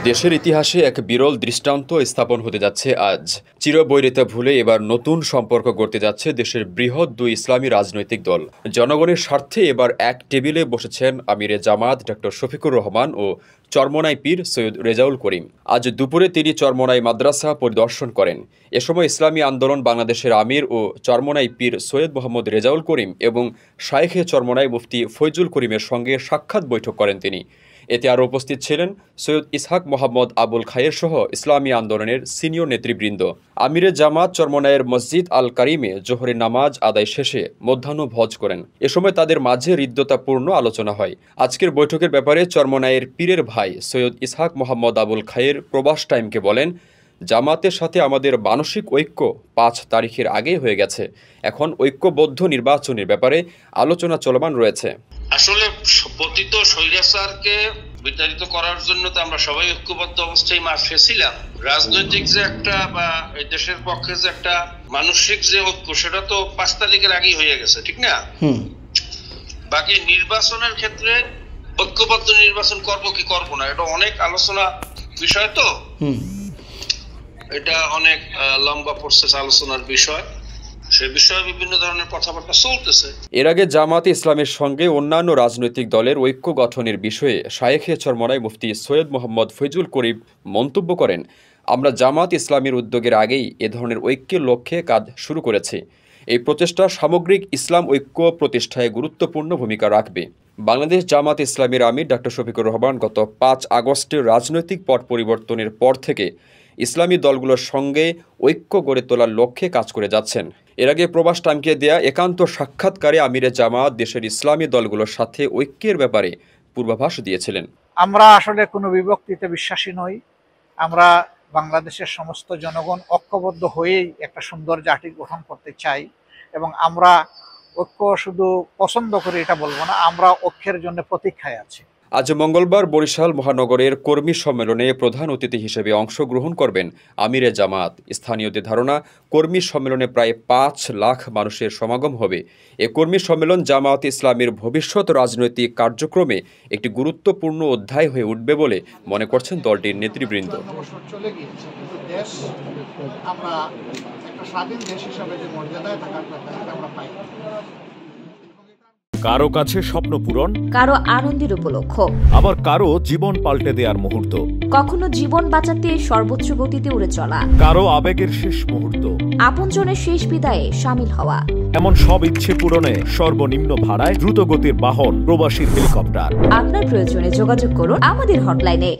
দেশের ইতিহাসে এক বিরল দৃষ্টান্ত স্থাপন হতে যাচ্ছে আজ। চিরবৈরিতা ভুলে এবার নতুন সম্পর্ক গড়তে যাচ্ছে দেশের বৃহৎ দুই ইসলামী রাজনৈতিক দল। জনগণের স্বার্থে এবার এক টেবিলে বসেছেন আমিরে জামাত ডক্টর শফিকুর রহমান ও চরমোনাই পীর সৈয়দ রেজাউল করিম। আজ দুপুরে তিনি চরমোনাই মাদ্রাসা পরিদর্শন করেন। এ সময় ইসলামী আন্দোলন বাংলাদেশের আমির ও চরমোনাই পীর সৈয়দ মোহাম্মদ রেজাউল করিম এবং শাইখে চরমোনাই মুফতি ফৈজুল করিমের সঙ্গে সাক্ষাৎ বৈঠক করেন তিনি। এতে আরও উপস্থিত ছিলেন সৈয়দ ইসহাক মোহাম্মদ আবুল খায়ের সহ ইসলামী আন্দোলনের সিনিয়র নেতৃবৃন্দ। আমিরে জামাত চরমোনাইয়ের মসজিদ আল কারিমে জোহরের নামাজ আদায় শেষে মধ্যাহ্নভোজ করেন। এ সময় তাদের মাঝে হৃদ্যতাপূর্ণ আলোচনা হয়। আজকের বৈঠকের ব্যাপারে চরমোনাইয়ের পীরের ভাই সৈয়দ ইসহাক মোহাম্মদ আবুল খায়ের প্রবাস টাইমকে বলেন, জামাতের সাথে আমাদের মানসিক ঐক্য ৫ তারিখের আগেই হয়ে গেছে। এখন ঐক্যবদ্ধ নির্বাচনের ব্যাপারে আলোচনা চলমান রয়েছে। আসলে পতিত স্বৈরাচারকে বিতাড়িত করার জন্য তো আমরা সবাই ঐক্যবদ্ধ অবস্থায় মাঠে ছিলাম। রাজনৈতিক যে একটা বা এই দেশের পক্ষে যে একটা মানসিক যে ঐক্য, সেটা তো ৫ তারিখের আগেই হয়ে গেছে, ঠিক না? বাকি নির্বাচনের ক্ষেত্রে ঐক্যবদ্ধ নির্বাচন করব কি করব না, এটা অনেক আলোচনা বিষয়। তো এটা অনেক লম্বা প্রসেস আলোচনার বিষয়। সে বিষয়ে বিভিন্ন ধরনের কথাবার্তা চলতেছে। এর আগে জামাতে ইসলামের সঙ্গে অন্যান্য রাজনৈতিক দলের ঐক্য গঠনের বিষয়ে শাইখে চরমোনাই মুফতি সৈয়দ মোহাম্মদ ফৈজুল করিম মন্তব্য করেন, আমরা জামাত ইসলামের উদ্যোগের আগেই এ ধরনের ঐক্যের লক্ষ্যে কাজ শুরু করেছি। এই প্রচেষ্টা সামগ্রিক ইসলাম ঐক্য প্রতিষ্ঠায় গুরুত্বপূর্ণ ভূমিকা রাখবে। বাংলাদেশ জামাত ইসলামের আমির ডক্টর শফিকুর রহমান গত ৫ আগস্টের রাজনৈতিক পট পরিবর্তনের পর থেকে ইসলামী দলগুলোর সঙ্গে ঐক্য গড়ে তোলার লক্ষ্যে কাজ করে যাচ্ছেন। এর আগে প্রবাস টাইমকে দেয়া একান্ত সাক্ষাৎকারে আমিরে জামাত দেশের ইসলামী দলগুলোর সাথে ঐক্যের ব্যাপারে পূর্বাভাস দিয়েছিলেন। আমরা আসলে কোনো বিভক্তিতে বিশ্বাসী নই। আমরা বাংলাদেশের সমস্ত জনগণ ঐক্যবদ্ধ হয়েই একটা সুন্দর জাতি গঠন করতে চাই এবং আমরা ঐক্য শুধু পছন্দ করি এটা বলবো না, আমরা ঐক্যের জন্য প্রতীক্ষায় আছি। আজ মঙ্গলবার বরিশাল মহানগরের কর্মী সম্মেলনে প্রধান অতিথি হিসেবে অংশগ্রহণ করবেন আমিরে জামাত। স্থানীয়দের ধারণা, কর্মী সম্মেলনে প্রায় ৫ লাখ মানুষের সমাগম হবে। এ কর্মী সম্মেলন জামাত ইসলামের ভবিষ্যৎ রাজনৈতিক কার্যক্রমে একটি গুরুত্বপূর্ণ অধ্যায় হয়ে উঠবে বলে মনে করছেন দলটির নেতৃবৃন্দ। কারো কাছে স্বপ্ন পূরণ, কারো আনন্দের উপলক্ষ, আবার কারো জীবন পাল্টে দেওয়ার মুহূর্ত, কখনো জীবন বাঁচাতে সর্বোচ্চ গতিতে উড়ে চলা, কারো আবেগের শেষ মুহূর্ত, আপনজনের শেষ বিদায়ে শামিল হওয়া, এমন সব ইচ্ছে পূরণে সর্বনিম্ন ভাড়ায় দ্রুতগতির বাহন প্রবাসীর হেলিকপ্টার। আপনার প্রয়োজনে যোগাযোগ করুন আমাদের হটলাইনে।